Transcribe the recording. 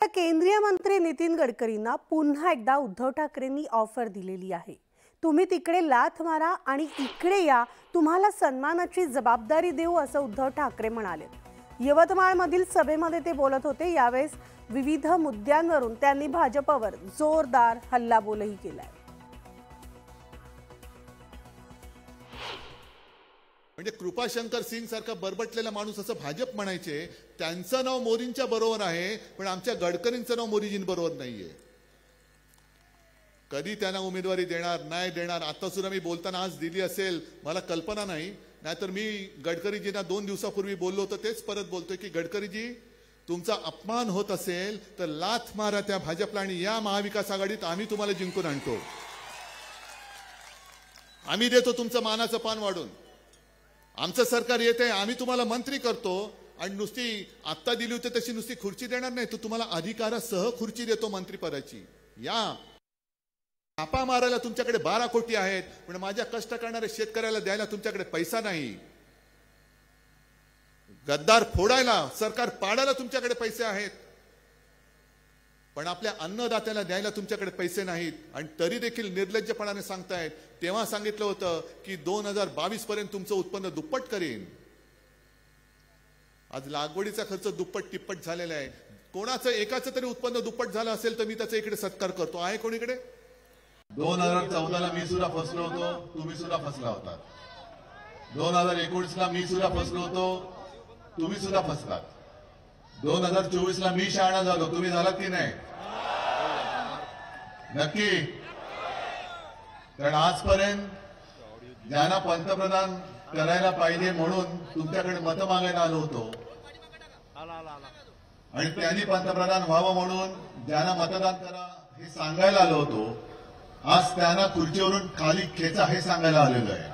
आता केंद्रीय मंत्री नितीन गडकरींना पुन्हा एकदा उद्धव ठाकरेंनी ऑफर दिलेली आहे। तुम्ही तिकडे लाथ मारा आणि इकडे या, तुम्हाला सन्मानाची जबाबदारी देऊ असं उद्धव ठाकरे म्हणाले। यवतमाळमधील सभेमध्ये ते बोलत होते। यावेळेस विविध मुद्द्यांवरून त्यांनी भाजपवर जोरदार हल्लाबोलही केलाय। म्हणजे कृपाशंकर सिंग सारखा बरबटलेला माणूस असं भाजप म्हणायचे, त्यांचं नाव मोदींच्या बरोबर आहे, पण आमच्या गडकरींचं नाव मोदीजींबरोबर नाहीये। कधी त्यांना उमेदवारी देणार नाही देणार आता सुद्धा मी बोलताना आज दिली असेल मला कल्पना नाही, नाहीतर मी गडकरीजींना 2 दिवसापूर्वी बोललो होतो तेच परत बोलतोय की गडकरीजी तुमचा अपमान होत असेल तर लाथ मारा त्या भाजपला आणि या महाविकास आघाडीत आम्ही तुम्हाला जिंकून आणतो, आम्ही देतो तुमचं मानाचं पान वाढून, आमचं सरकार येते आम्ही तुम्हाला मंत्री करतो आणि नुसती आत्ता दिली होती तशी नुसती खुर्ची देणार नाही, तो तुम्हाला अधिकारासह खुर्ची देतो मंत्रिपदाची। या छापा मारायला तुमच्याकडे 12 कोटी आहेत, पण माझ्या कष्ट करणाऱ्या शेतकऱ्याला द्यायला तुमच्याकडे पैसा नाही। गद्दार फोडायला सरकार पाडायला तुमच्याकडे पैसे आहेत, पण आपल्या अन्नदात्याला द्यायला तुमच्याकडे पैसे नाहीत आणि तरी देखील निर्लज्जपणाने सांगतायत। तेव्हा सांगितलं होतं की 2022 पर्यंत तुमचं उत्पन्न दुप्पट करेन। आज लागवडीचा खर्च दुप्पट तिप्पट झालेला आहे। कोणाचं एकाचं तरी उत्पन्न दुप्पट झालं असेल तर मी त्याचा इकडे सत्कार करतो। आहे कोणीकडे? 2014 ला मी सुद्धा फसलो होतो, तुम्ही सुद्धा फसला होता। 2019 ला मी सुद्धा फसलो होतो, तुम्ही सुद्धा फसलात। 2024 ला मी शहाणा झालो, तुम्ही झालात की नाही? नक्की। कारण आजपर्यंत ज्यांना पंतप्रधान करायला पाहिजे म्हणून तुमच्याकडे मत मागायला आलो होतो आणि त्यांनी पंतप्रधान व्हावं म्हणून ज्यांना मतदान करा हे सांगायला आलो होतो, आज त्यांना खुर्चीवरून खाली खेचा हे सांगायला आलेलो आहे।